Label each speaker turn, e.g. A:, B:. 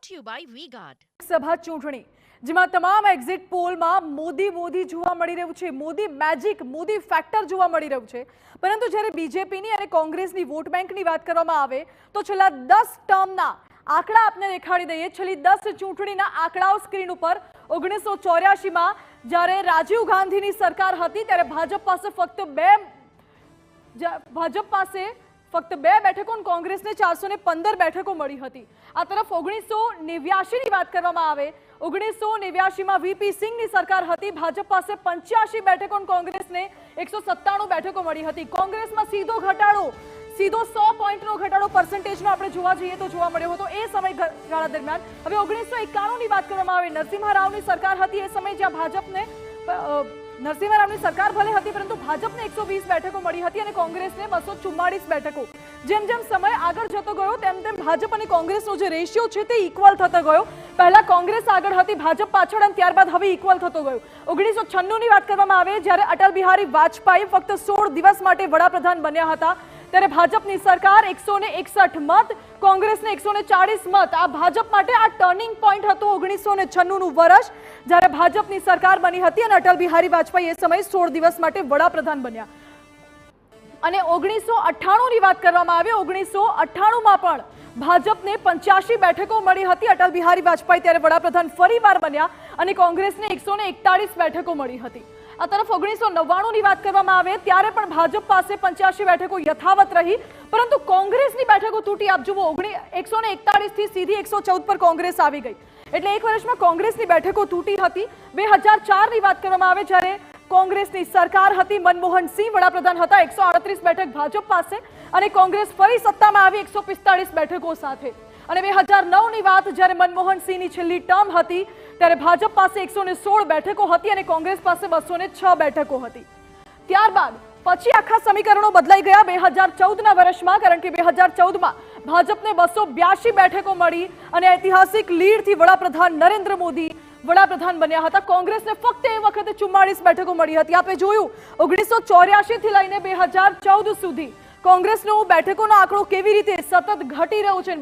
A: brought to you by V-Guard.
B: સભા ચૂંટણી જેમાં તમામ એક્ઝિટ પોલમાં મોદી જોવા મળી રહ્યું છે, મોદી મેજિક, મોદી ફેક્ટર જોવા મળી રહ્યું છે। પરંતુ જ્યારે બીજેપીની અને કોંગ્રેસની વોટ બેંકની વાત કરવામાં આવે તો છેલ્લા 10 ટર્મના આંકડા આપને દેખાડી દઈએ। છેલ્લી 10 ચૂંટણીના આંકડાઓ સ્ક્રીન ઉપર 1984માં જ્યારે રાજીવ ગાંધીની સરકાર હતી ત્યારે ભાજપ પાસે ફક્ત 2 બેઠકો અને કોંગ્રેસને 415 બેઠકો મળી હતી। આ તરફ 1989ની વાત કરવામાં આવે 1989માં વીપી સિંહની સરકાર હતી, ભાજપ પાસે 85 બેઠકો અને કોંગ્રેસને 197 બેઠકો મળી હતી। કોંગ્રેસમાં સીધો 100 પોઈન્ટનો ઘટાડો પર્સન્ટેજનો આપણે જોવા જઈએ તો જોવા મળ્યો હતો એ સમયગાળા દરમિયાન। હવે 1991ની વાત કરવામાં આવે નરસિંહ રાવની સરકાર હતી એ સમયે જ્યાં ભાજપને નરસિંહ રાવની સરકાર ભલે હતી પરંતુ ભાજપને 120 બેઠકો મળી હતી અને કોંગ્રેસને 244 બેઠકો। જેમ જેમ સમય આગળ જતો ગયો તેમ તેમ ભાજપ અને કોંગ્રેસનો જે રેશિયો છે તે ઇક્વલ થતો ગયો। પહેલા કોંગ્રેસ આગળ હતી, ભાજપ પાછળ અને ત્યારબાદ હવે ઇક્વલ થતો ગયો। 1996ની વાત કરવામાં આવે જ્યારે અટલ બિહારી વાજપેયી ફક્ત 16 દિવસ માટે વડાપ્રધાન બન્યા હતા ત્યારે ભાજપની સરકાર 161 મત, કોંગ્રેસને 140 મત। આ ભાજપ માટે આ ટર્નિંગ પોઈન્ટ હતો 1996નું વર્ષ જ્યારે ભાજપની સરકાર બની હતી અને અટલ બિહારી વાજપેયી એ સમયે 16 દિવસ માટે વડાપ્રધાન બન્યા। અને 1998ની વાત કરવામાં આવે 1998માં પણ ભાજપને 85 બેઠકો મળી હતી, અટલ બિહારી વાજપેયી ત્યારે વડાપ્રધાન ફરીવાર બન્યા અને કોંગ્રેસને 141 બેઠકો મળી હતી। આ તરફ 1999ની વાત કરવામાં આવે ત્યારે પણ ભાજપ પાસે 85 બેઠકો યથાવત રહી પરંતુ કોંગ્રેસની બેઠકો તૂટી। આપ જુઓ 141 થી સીધી 114 પર કોંગ્રેસ આવી ગઈ એટલે એક વર્ષમાં કોંગ્રેસની બેઠકો તૂટી હતી। 2004ની વાત કરવામાં આવે જ્યારે કોંગ્રેસની સરકાર હતી, મનમોહન સિંહ વડાપ્રધાન હતા, 138 બેઠક ભાજપ પાસે અને કોંગ્રેસ ફરી સત્તામાં આવી 145 બેઠકો સાથે। અને 2009ની વાત જ્યારે મનમોહન સિંહની છેલ્લી ટર્મ હતી ત્યારે ભાજપ પાસે 116 બેઠકો હતી અને કોંગ્રેસ પાસે 206 બેઠકો હતી। ત્યારબાદ પછી આખા સમીકરણો બદલાઈ ગયા 2014ના વર્ષમાં, કારણ કે 2014માં ભાજપને 282 બેઠકો મળી અને ઐતિહાસિક લીડથી વડાપ્રધાન નરેન્દ્ર મોદી વડાપ્રધાન બન્યા હતા। કોંગ્રેસને ફક્ત એ વખતે 44 બેઠકો મળી હતી। આપણે જોયું 1984 થી લઈને 2014 સુધી કોંગ્રેસનો બેઠકોનો આંકડો કેવી રીતે સતત ઘટી રહ્યો છે।